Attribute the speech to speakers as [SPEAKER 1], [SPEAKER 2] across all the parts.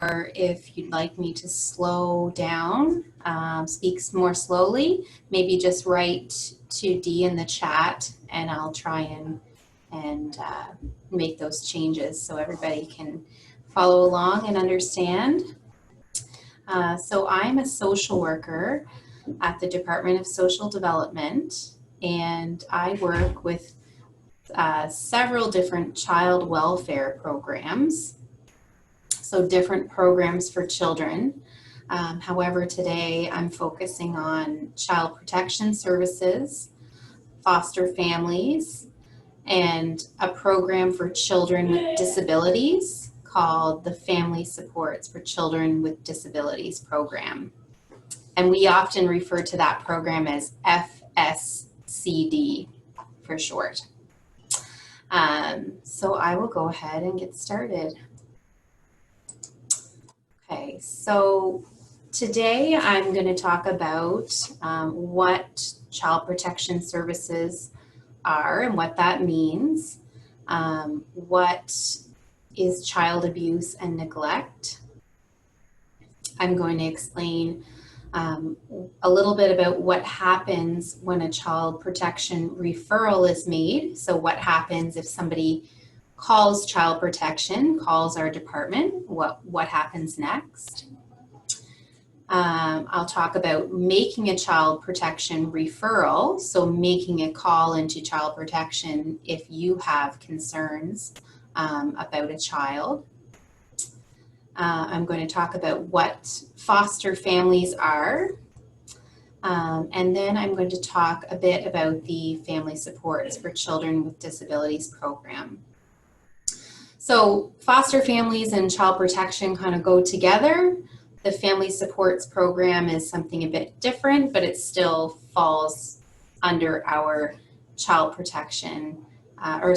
[SPEAKER 1] or if you'd like me to slow down, speak more slowly, maybe just write to Dee in the chat and I'll try and make those changes so everybody can follow along and understand. So I'm a social worker at the Department of Social Development, and I work with several different child welfare programs. So different programs for children. However, today I'm focusing on child protection services, foster families, and a program for children with disabilities called the Family Supports for Children with Disabilities program. And we often refer to that program as FSCD for short. So I will go ahead and get started. Okay, so today I'm going to talk about what child protection services are and what that means, what is child abuse and neglect. I'm going to explain a little bit about what happens when a child protection referral is made. So what happens if somebody calls child protection, calls our department, what happens next. I'll talk about making a child protection referral, so making a call into child protection if you have concerns about a child. I'm going to talk about what foster families are, and then I'm going to talk a bit about the Family Supports for Children with Disabilities program. So foster families and child protection kind of go together. The Family Supports program is something a bit different, but it still falls under our child protection, our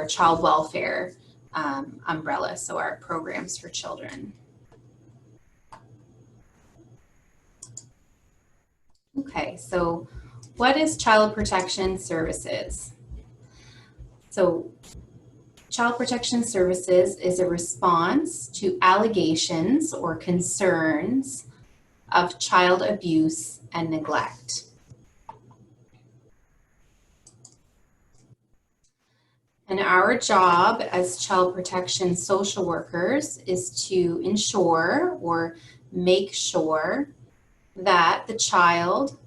[SPEAKER 1] child welfare umbrella, so our programs for children. Okay, so what is child protection services? So child protection services is a response to allegations or concerns of child abuse and neglect. And our job as child protection social workers is to ensure or make sure that the child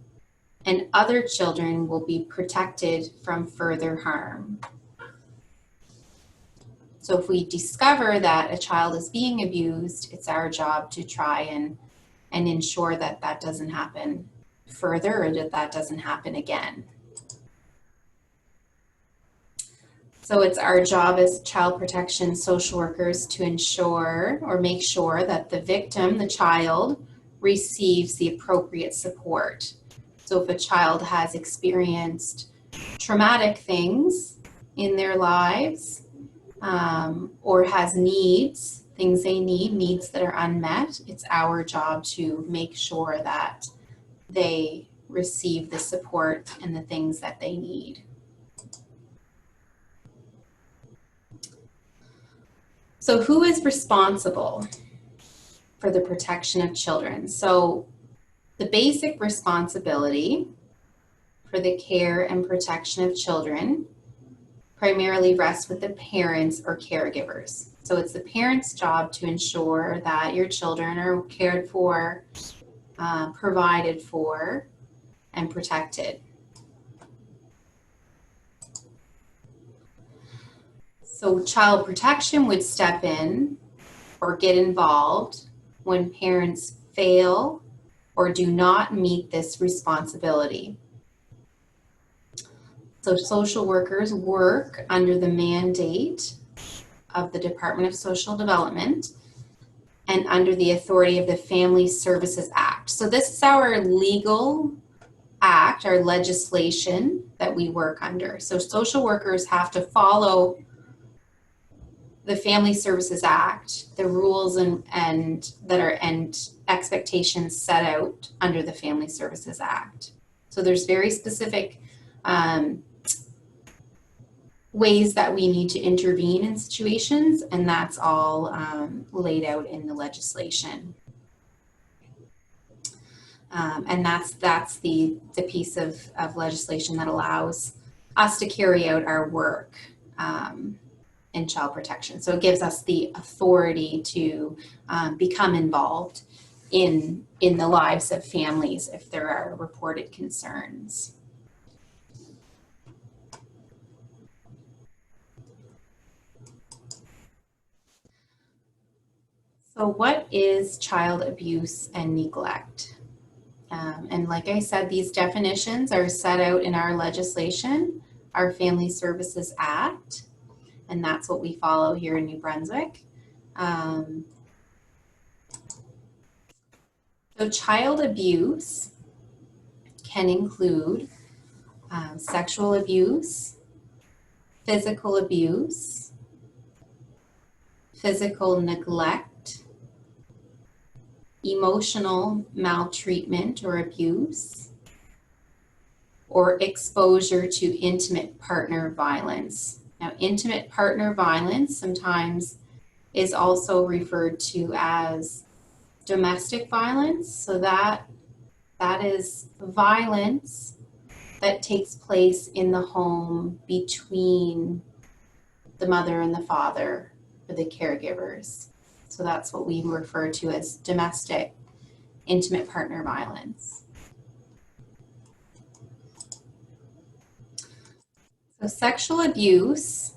[SPEAKER 1] and other children will be protected from further harm. So if we discover that a child is being abused, it's our job to try and ensure that that doesn't happen further or that that doesn't happen again. So it's our job as child protection social workers to ensure or make sure that the victim, the child, receives the appropriate support. So if a child has experienced traumatic things in their lives, or has needs, things they need, needs that are unmet, it's our job to make sure that they receive the support and the things that they need. So who is responsible for the protection of children? So the basic responsibility for the care and protection of children primarily rests with the parents or caregivers. So it's the parents' job to ensure that your children are cared for, provided for, and protected. So child protection would step in or get involved when parents fail or do not meet this responsibility. So social workers work under the mandate of the Department of Social Development and under the authority of the Family Services Act. So this is our legal act, our legislation that we work under. So social workers have to follow the Family Services Act, the rules and expectations set out under the Family Services Act. So there's very specific ways that we need to intervene in situations, and that's all laid out in the legislation. And that's the piece of legislation that allows us to carry out our work in child protection. So it gives us the authority to become involved in the lives of families if there are reported concerns. So what is child abuse and neglect? And like I said, these definitions are set out in our legislation, our Family Services Act, and that's what we follow here in New Brunswick. So child abuse can include sexual abuse, physical abuse, physical neglect, emotional maltreatment or abuse, or exposure to intimate partner violence. Now, intimate partner violence sometimes is also referred to as domestic violence. So that is violence that takes place in the home between the mother and the father or the caregivers. So that's what we refer to as domestic intimate partner violence. So sexual abuse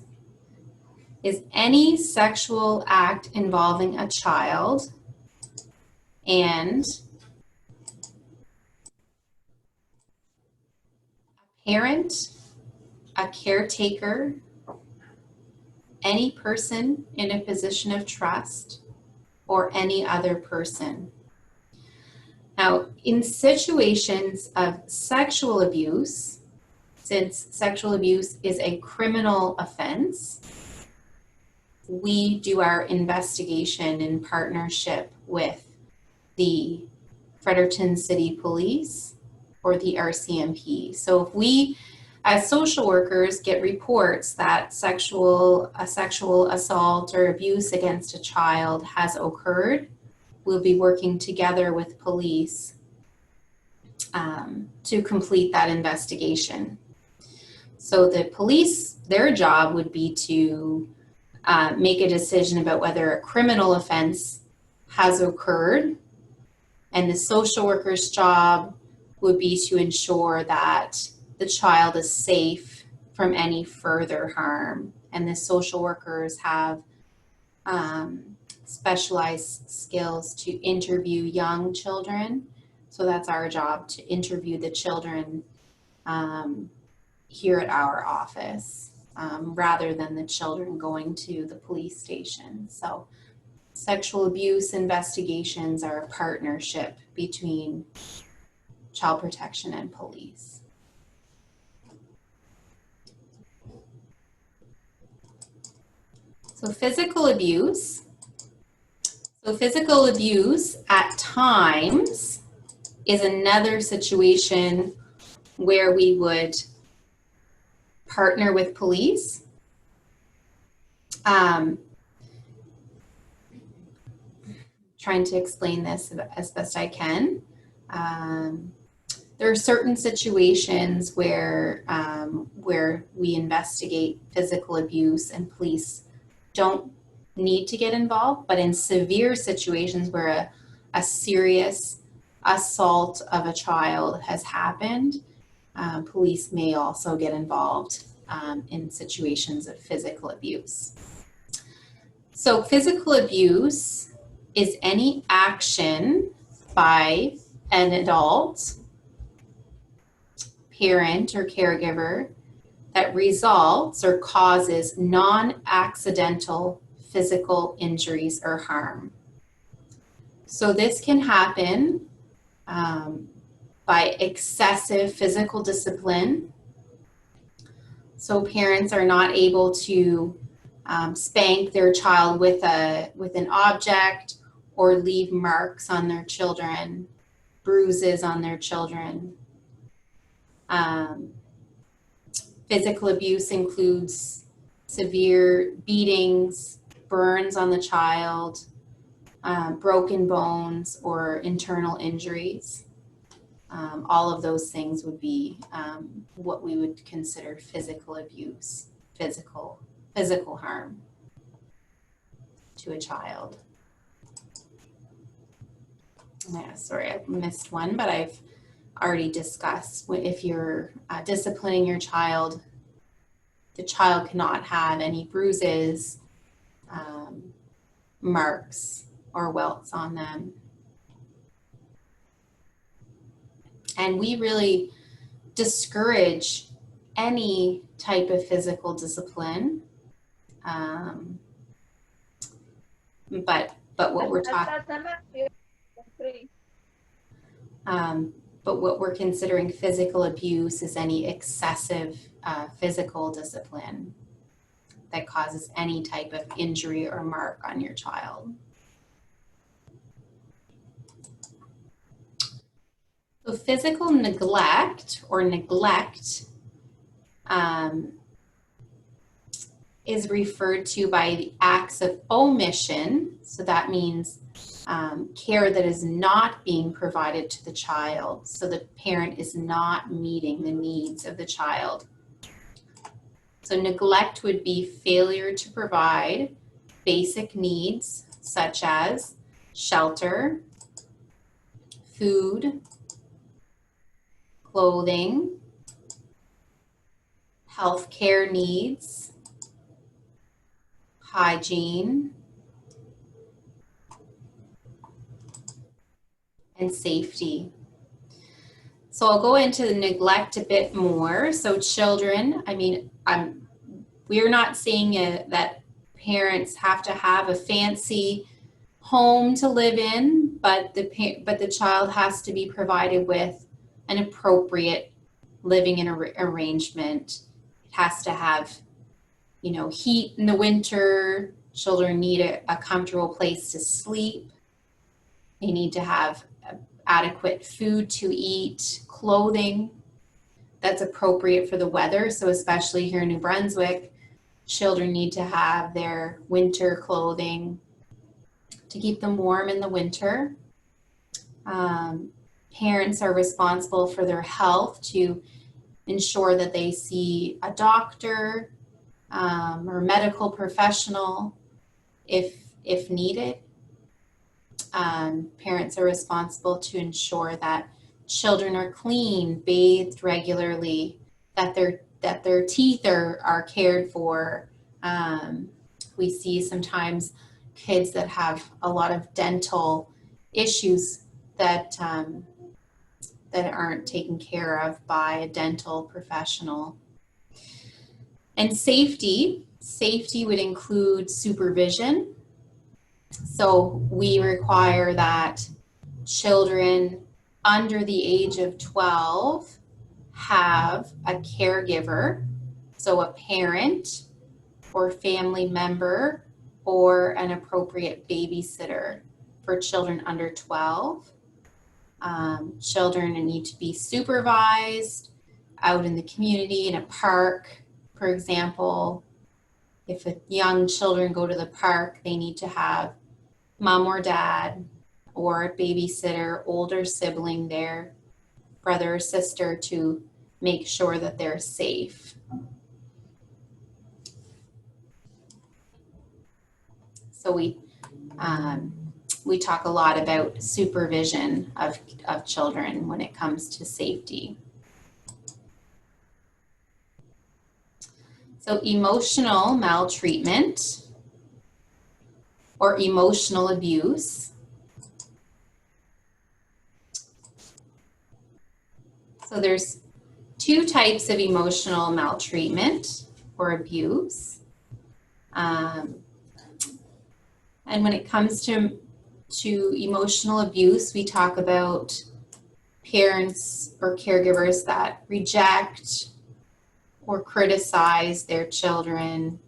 [SPEAKER 1] is any sexual act involving a child and a parent, a caretaker, any person in a position of trust, or any other person. Now, in situations of sexual abuse, since sexual abuse is a criminal offense, we do our investigation in partnership with the Fredericton City Police or the RCMP. So if we, as social workers, get reports that a sexual assault or abuse against a child has occurred, we'll be working together with police to complete that investigation. So the police, their job would be to make a decision about whether a criminal offense has occurred, and the social worker's job would be to ensure that the child is safe from any further harm. And the social workers have specialized skills to interview young children. So that's our job, to interview the children here at our office, rather than the children going to the police station. So sexual abuse investigations are a partnership between child protection and police. So physical abuse. So physical abuse at times is another situation where we would partner with police. Trying to explain this as best I can. There are certain situations where we investigate physical abuse and police don't need to get involved, but in severe situations where a serious assault of a child has happened, police may also get involved in situations of physical abuse. So physical abuse is any action by an adult, parent, or caregiver that results or causes non-accidental physical injuries or harm. So this can happen by excessive physical discipline. So parents are not able to spank their child with an object or leave marks on their children, bruises on their children. Physical abuse includes severe beatings, burns on the child, broken bones, or internal injuries. All of those things would be what we would consider physical abuse, physical harm to a child. Yeah, sorry, I missed one, but I've already discussed if you're disciplining your child, the child cannot have any bruises, marks, or welts on them. And we really discourage any type of physical discipline. But what we're talking, but what we're considering physical abuse is any excessive physical discipline that causes any type of injury or mark on your child. So physical neglect or neglect is referred to by the acts of omission. So that means care that is not being provided to the child. So the parent is not meeting the needs of the child. So neglect would be failure to provide basic needs such as shelter, food, clothing, healthcare needs, hygiene, and safety. So I'll go into the neglect a bit more. So children, I mean, we're not saying that parents have to have a fancy home to live in, but the child has to be provided with an appropriate living arrangement. It has to have, heat in the winter. Children need a comfortable place to sleep. They need to have adequate food to eat, clothing that's appropriate for the weather. So especially here in New Brunswick, children need to have their winter clothing to keep them warm in the winter. Parents are responsible for their health to ensure that they see a doctor or medical professional if needed. Parents are responsible to ensure that children are clean, bathed regularly, that their teeth are cared for. We see sometimes kids that have a lot of dental issues that aren't taken care of by a dental professional. And safety would include supervision. So we require that children under the age of 12 have a caregiver, so a parent or family member or an appropriate babysitter for children under 12. Children need to be supervised out in the community, in a park, for example. If young children go to the park, they need to have mom or dad or a babysitter, older sibling there, brother or sister, to make sure that they're safe. So we talk a lot about supervision of children when it comes to safety. So emotional maltreatment or emotional abuse. So there's two types of emotional maltreatment or abuse. And when it comes to emotional abuse, we talk about parents or caregivers that reject or criticize their children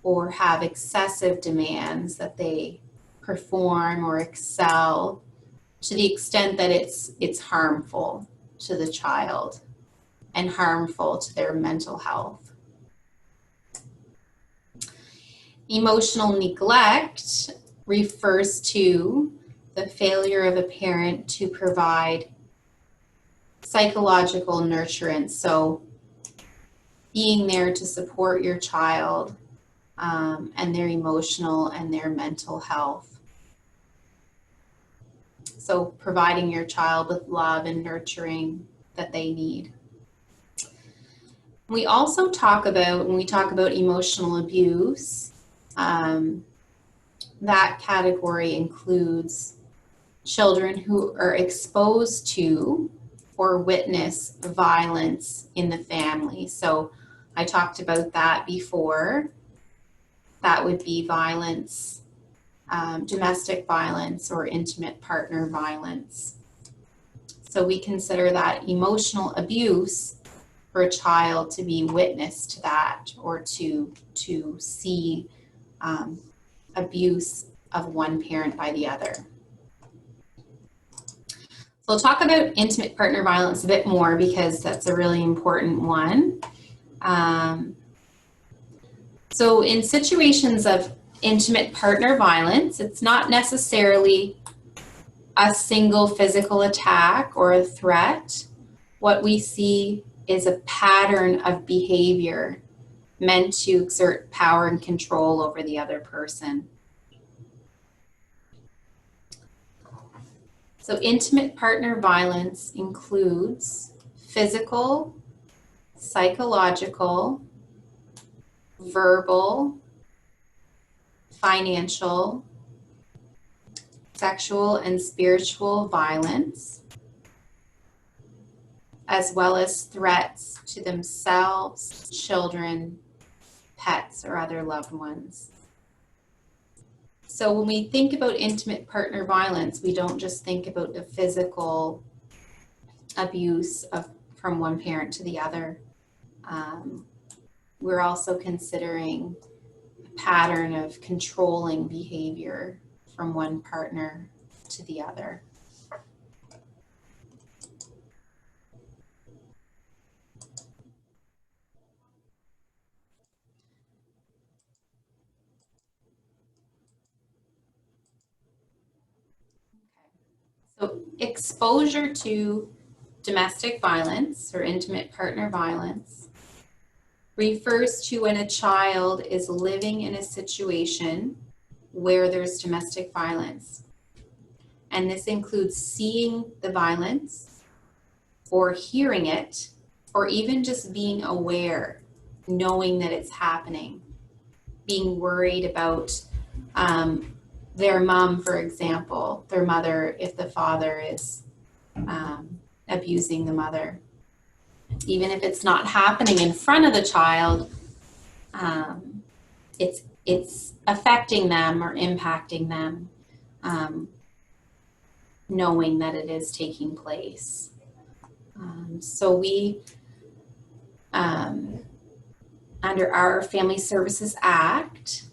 [SPEAKER 1] or have excessive demands that they perform or excel to the extent that it's harmful to the child and harmful to their mental health. Emotional neglect refers to the failure of a parent to provide psychological nurturance. So being there to support your child and their emotional and their mental health. So providing your child with love and nurturing that they need. We also talk about, when we talk about emotional abuse, that category includes children who are exposed to or witness violence in the family. So I talked about that before. That would be violence, domestic violence or intimate partner violence. So we consider that emotional abuse for a child to be witness to that or to see abuse of one parent by the other. So we'll talk about intimate partner violence a bit more because that's a really important one. So in situations of intimate partner violence, it's not necessarily a single physical attack or a threat. What we see is a pattern of behavior meant to exert power and control over the other person. So intimate partner violence includes physical, psychological, verbal, financial, sexual, and spiritual violence, as well as threats to themselves, children, pets, or other loved ones. So when we think about intimate partner violence, we don't just think about the physical abuse from one parent to the other. We're also considering a pattern of controlling behavior from one partner to the other. So exposure to domestic violence or intimate partner violence refers to when a child is living in a situation where there's domestic violence. And this includes seeing the violence or hearing it, or even just being aware, knowing that it's happening, being worried about their mom, for example, their mother, if the father is abusing the mother. Even if it's not happening in front of the child, it's affecting them or impacting them, knowing that it is taking place. So we, under our Family Services Act,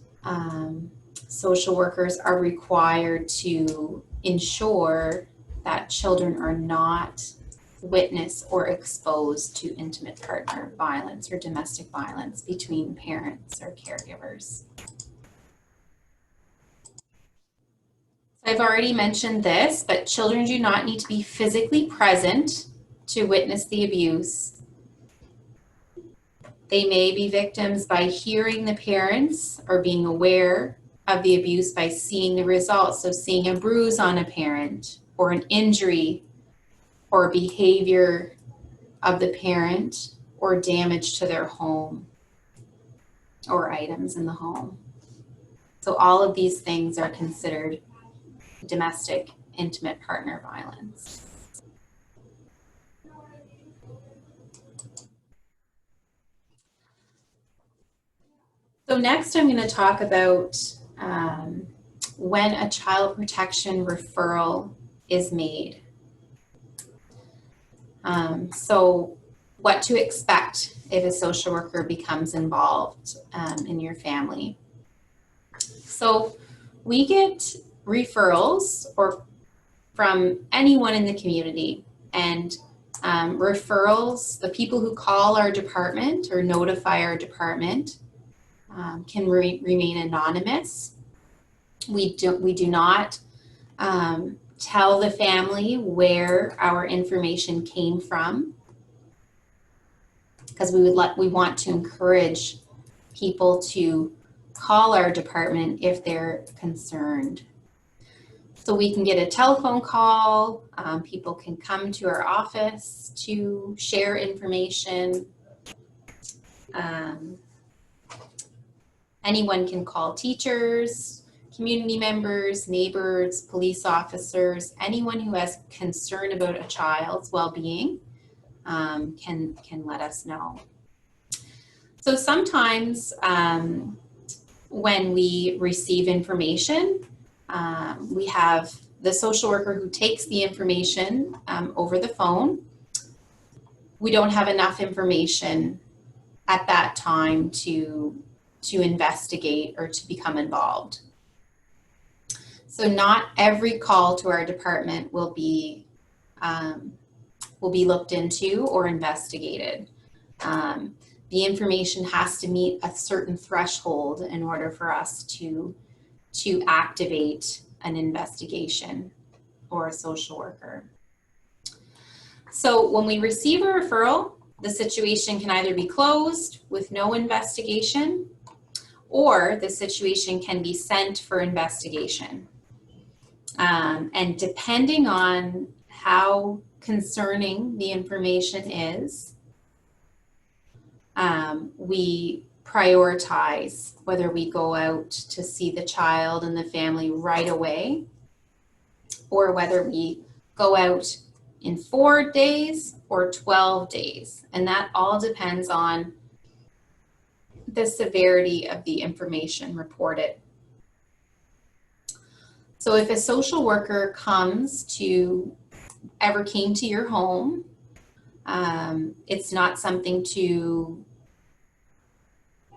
[SPEAKER 1] social workers are required to ensure that children are not witness or exposed to intimate partner violence or domestic violence between parents or caregivers. So I've already mentioned this, but children do not need to be physically present to witness the abuse. They may be victims by hearing the parents or being aware of the abuse by seeing the results. So seeing a bruise on a parent or an injury or behavior of the parent or damage to their home or items in the home. So all of these things are considered domestic intimate partner violence. So next I'm going to talk about when a child protection referral is made. So what to expect if a social worker becomes involved in your family. So we get referrals or from anyone in the community, and referrals, the people who call our department or notify our department, can remain anonymous. We do not tell the family where our information came from, because we want to encourage people to call our department if they're concerned. So we can get a telephone call, people can come to our office to share information. Anyone can call teachers, community members, neighbors, police officers, anyone who has concern about a child's well-being can let us know. So sometimes when we receive information, we have the social worker who takes the information over the phone. We don't have enough information at that time to investigate or to become involved. So not every call to our department will be looked into or investigated. The information has to meet a certain threshold in order for us to activate an investigation or a social worker. So when we receive a referral, the situation can either be closed with no investigation, or the situation can be sent for investigation. And depending on how concerning the information is, we prioritize whether we go out to see the child and the family right away, or whether we go out in 4 days or 12 days. And that all depends on the severity of the information reported. So if a social worker came to your home, it's not something to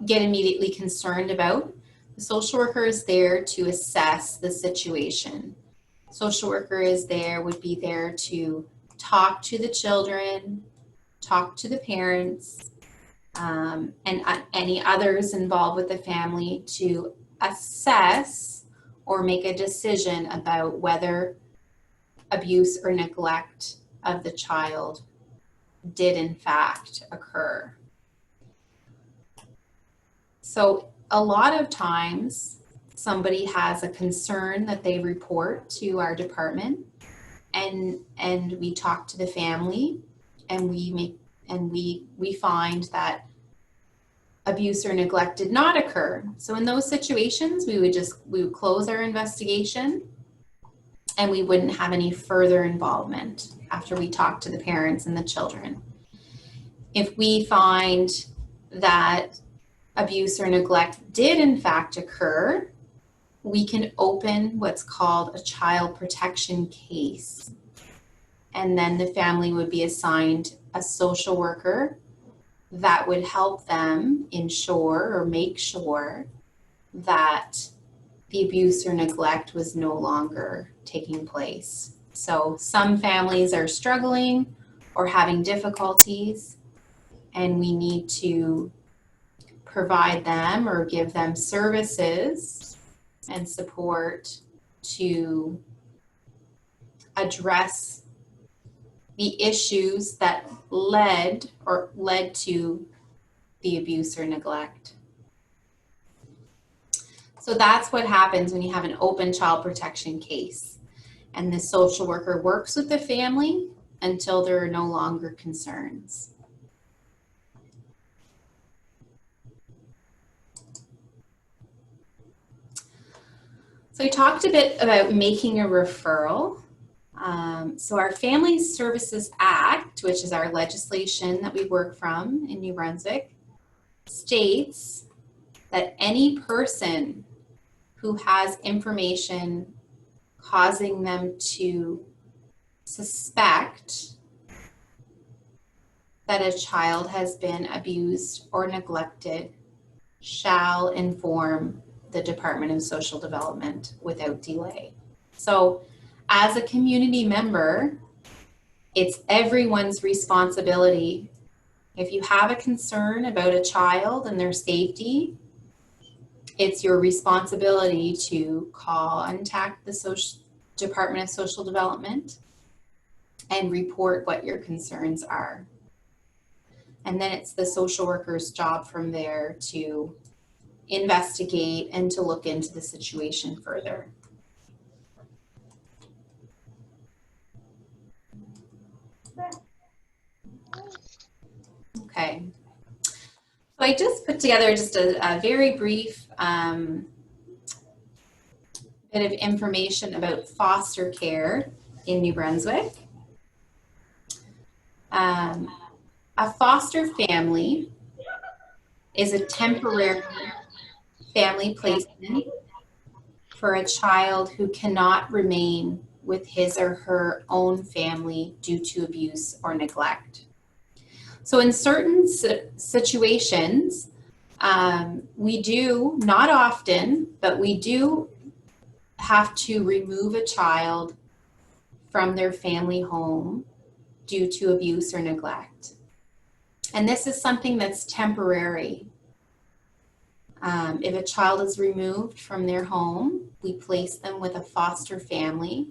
[SPEAKER 1] get immediately concerned about. The social worker is there to assess the situation. Social worker would be there to talk to the children, talk to the parents, and any others involved with the family to assess or make a decision about whether abuse or neglect of the child did in fact occur. So a lot of times somebody has a concern that they report to our department, and we talk to the family, and we find that abuse or neglect did not occur. So in those situations, we would close our investigation, and we wouldn't have any further involvement after we talk to the parents and the children. If we find that abuse or neglect did in fact occur, we can open what's called a child protection case. And then the family would be assigned a social worker that would help them ensure or make sure that the abuse or neglect was no longer taking place. So some families are struggling or having difficulties, and we need to provide them or give them services and support to address the issues that led to the abuse or neglect. So that's what happens when you have an open child protection case, and the social worker works with the family until there are no longer concerns. So I talked a bit about making a referral. So our Family Services Act, which is our legislation that we work from in New Brunswick, states that any person who has information causing them to suspect that a child has been abused or neglected shall inform the Department of Social Development without delay. So as a community member, it's everyone's responsibility. If you have a concern about a child and their safety, it's your responsibility to contact the Department of Social Development and report what your concerns are. And then it's the social worker's job from there to investigate and to look into the situation further. Okay. So I just put together just a very brief bit of information about foster care in New Brunswick. A foster family is a temporary family placement for a child who cannot remain with his or her own family due to abuse or neglect. So in certain situations, we do, not often, but we do have to remove a child from their family home due to abuse or neglect. And this is something that's temporary. If a child is removed from their home, we place them with a foster family.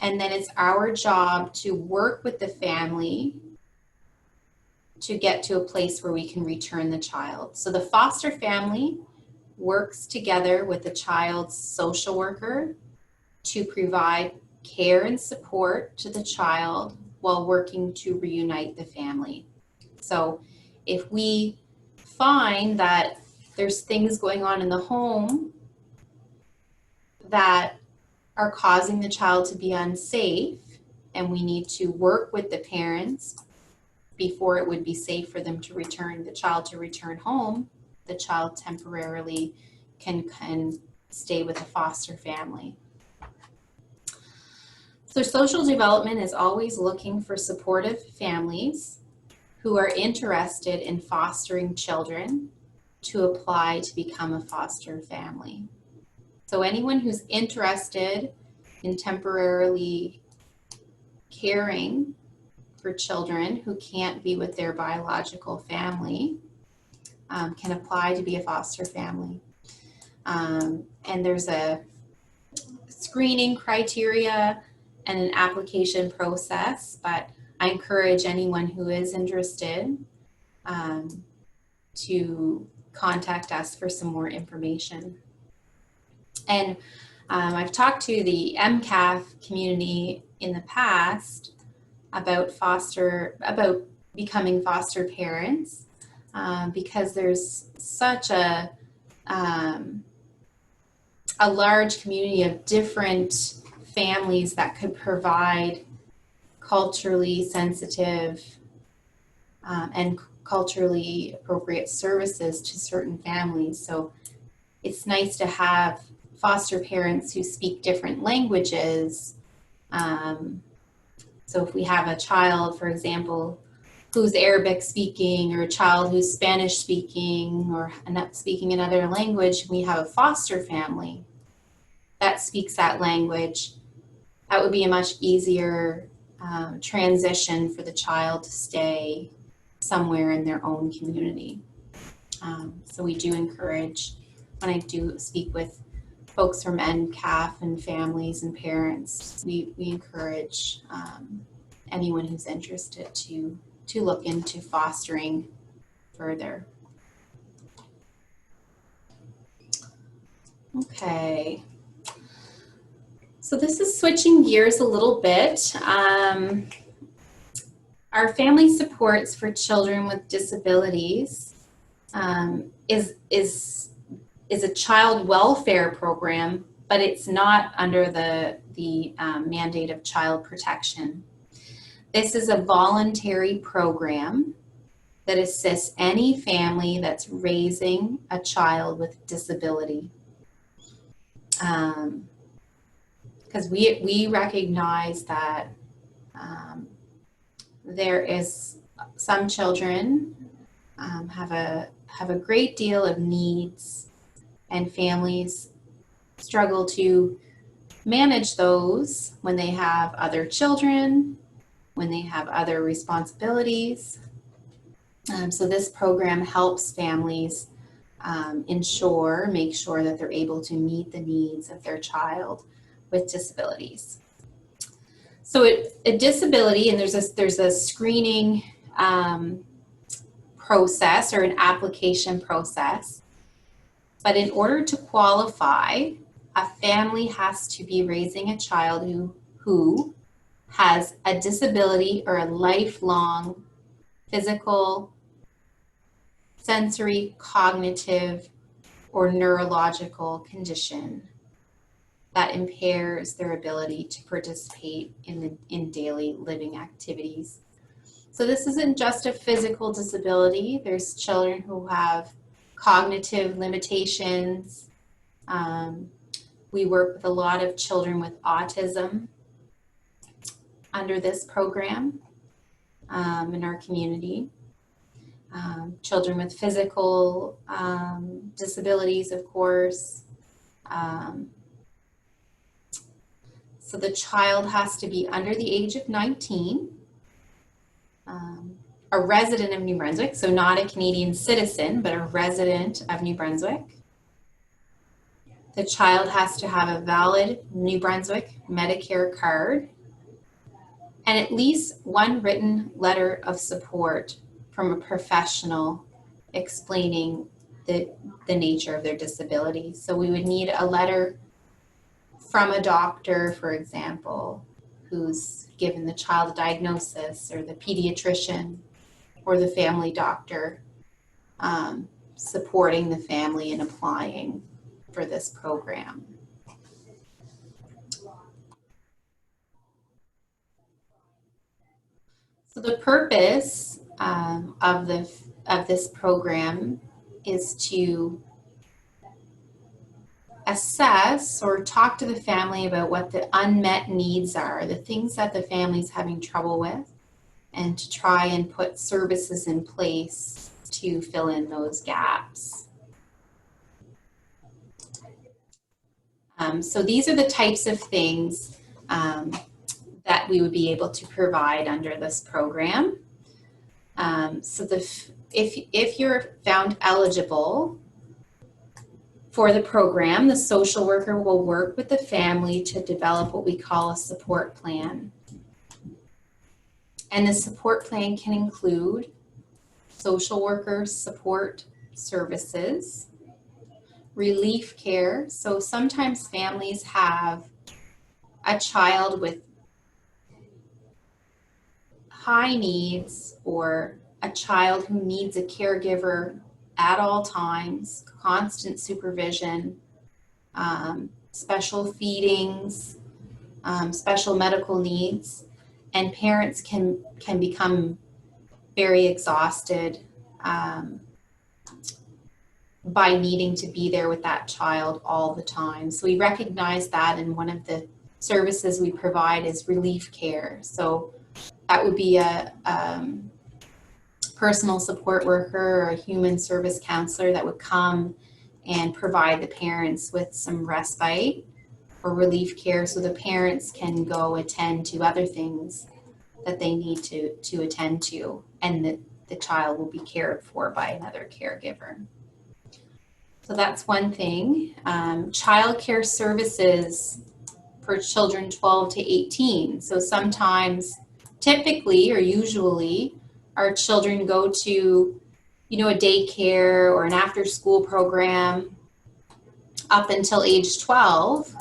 [SPEAKER 1] And then it's our job to work with the family to get to a place where we can return the child. So the foster family works together with the child's social worker to provide care and support to the child while working to reunite the family. So if we find that there's things going on in the home that are causing the child to be unsafe, and we need to work with the parents before it would be safe for them to return the child to return home, the child temporarily can stay with a foster family. So social development is always looking for supportive families who are interested in fostering children to apply to become a foster family. So anyone who's interested in temporarily caring for children who can't be with their biological family can apply to be a foster family. And there's a screening criteria and an application process, but I encourage anyone who is interested to contact us for some more information. And I've talked to the MCAF community in the past about becoming foster parents because there's such a large community of different families that could provide culturally sensitive and culturally appropriate services to certain families. So it's nice to have foster parents who speak different languages. So if we have a child, for example, who's Arabic speaking, or a child who's Spanish speaking, or not speaking another language, we have a foster family that speaks that language. That would be a much easier transition for the child to stay somewhere in their own community. So we do encourage, when I do speak with folks from NCAF and families and parents, we encourage anyone who's interested to look into fostering further. Okay. So this is switching gears a little bit. Our family supports for children with disabilities is a child welfare program, but it's not under the mandate of child protection. This is a voluntary program that assists any family that's raising a child with disability. Because we recognize that there is some children have a great deal of needs, and families struggle to manage those when they have other children, when they have other responsibilities. So this program helps families make sure that they're able to meet the needs of their child with disabilities. So a disability, and there's a screening process or an application process. But in order to qualify, a family has to be raising a child who has a disability or a lifelong physical, sensory, cognitive, or neurological condition that impairs their ability to participate in daily living activities. So this isn't just a physical disability. There's children who have cognitive limitations. We work with a lot of children with autism under this program in our community. Children with physical disabilities, of course. So the child has to be under the age of 19, a resident of New Brunswick, so not a Canadian citizen, but a resident of New Brunswick. The child has to have a valid New Brunswick Medicare card and at least one written letter of support from a professional explaining the nature of their disability. So we would need a letter from a doctor, for example, who's given the child a diagnosis, or the pediatrician or the family doctor supporting the family in applying for this program. So the purpose of this program is to assess or talk to the family about what the unmet needs are, the things that the family's having trouble with, and to try and put services in place to fill in those gaps. So these are the types of things that we would be able to provide under this program. So if you're found eligible for the program, the social worker will work with the family to develop what we call a support plan. And the support plan can include social worker support services, relief care. So sometimes families have a child with high needs or a child who needs a caregiver at all times, constant supervision, special feedings, special medical needs, and parents can become very exhausted by needing to be there with that child all the time. So we recognize that, and one of the services we provide is relief care. So that would be a personal support worker or a human service counselor that would come and provide the parents with some respite or relief care so the parents can go attend to other things that they need to attend to, and the child will be cared for by another caregiver. So that's one thing. Child care services for children 12 to 18. So sometimes, typically or usually, our children go to, a daycare or an after-school program up until age 12,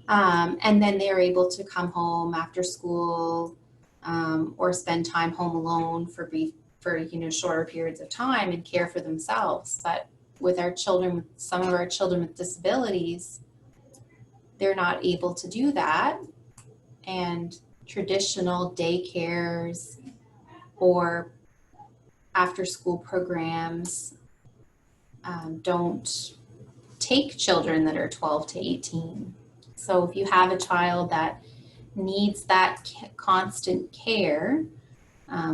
[SPEAKER 1] and then they're able to come home after school or spend time home alone for shorter periods of time and care for themselves. But with some of our children with disabilities, they're not able to do that, and traditional daycares or after-school programs don't take children that are 12 to 18. So if you have a child that needs that constant care,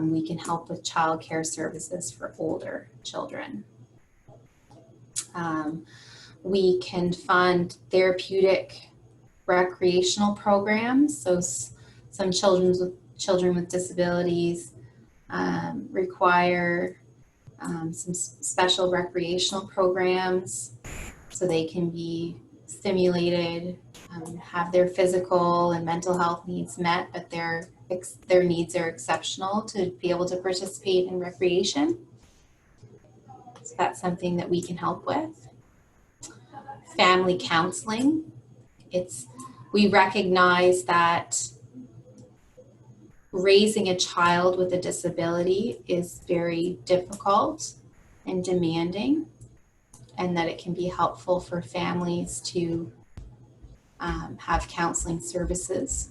[SPEAKER 1] we can help with child care services for older children. We can fund therapeutic recreational programs. So some children with disabilities require some special recreational programs so they can be stimulated, have their physical and mental health needs met, but their needs are exceptional to be able to participate in recreation. So that's something that we can help with. Family counseling. We recognize that raising a child with a disability is very difficult and demanding, and that it can be helpful for families to have counseling services.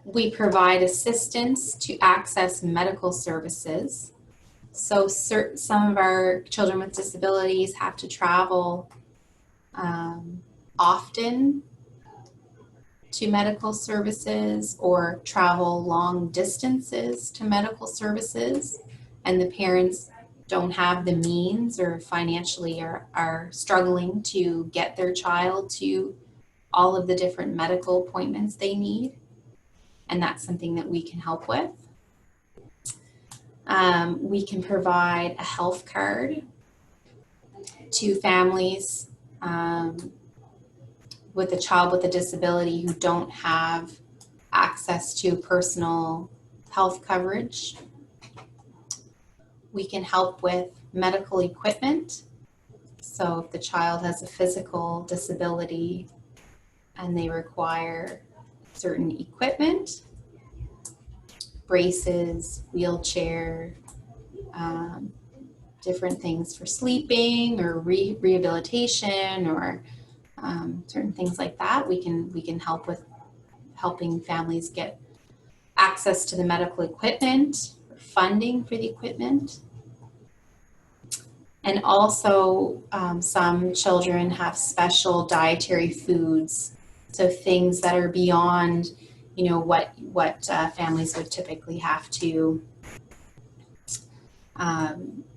[SPEAKER 1] We provide assistance to access medical services. So some of our children with disabilities have to travel often to medical services or travel long distances to medical services, and the parents don't have the means or financially are struggling to get their child to all of the different medical appointments they need. And that's something that we can help with. We can provide a health card to families with a child with a disability who don't have access to personal health coverage. We can help with medical equipment. So if the child has a physical disability and they require certain equipment, braces, wheelchair, different things for sleeping or rehabilitation or certain things like that, we can help with helping families get access to the medical equipment, funding for the equipment. And also some children have special dietary foods, so things that are beyond, you know, what families would typically have to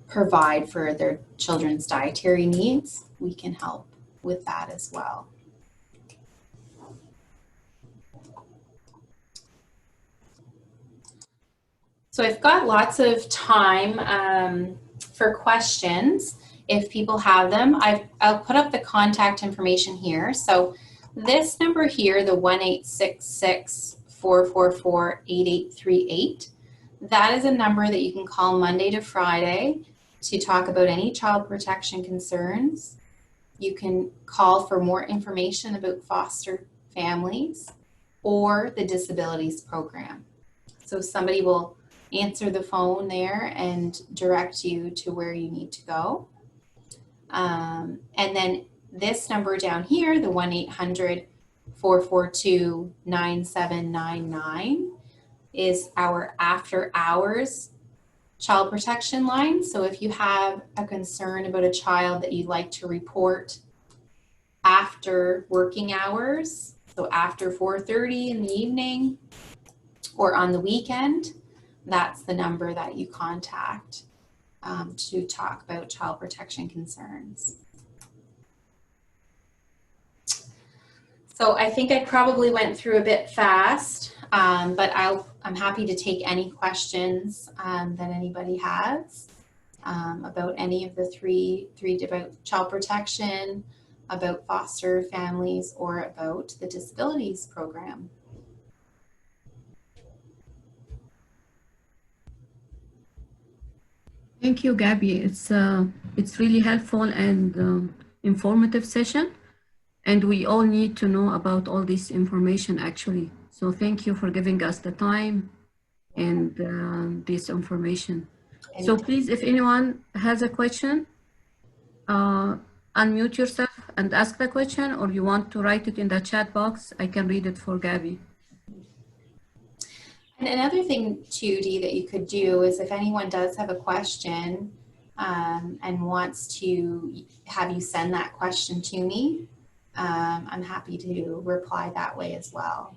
[SPEAKER 1] provide for their children's dietary needs. We can help with that as well. So I've got lots of time for questions if people have them. I'll put up the contact information here. So this number here, the 1-866-444-8838, that is a number that you can call Monday to Friday to talk about any child protection concerns. You can call for more information about foster families or the disabilities program. So somebody will answer the phone there and direct you to where you need to go. And then this number down here, the 1-800-442-9799, is our after hours child protection line. So if you have a concern about a child that you'd like to report after working hours, so after 4:30 in the evening or on the weekend, that's the number that you contact to talk about child protection concerns. So I think I probably went through a bit fast, but I'm happy to take any questions that anybody has about any of the three about child protection, about foster families, or about the disabilities program.
[SPEAKER 2] Thank you, Gabby. It's really helpful and informative session, and we all need to know about all this information actually. So thank you for giving us the time and this information. So please, if anyone has a question, unmute yourself and ask the question, or you want to write it in the chat box, I can read it for Gabby.
[SPEAKER 1] And another thing too, Dee, that you could do is if anyone does have a question and wants to have you send that question to me, I'm happy to reply that way as well.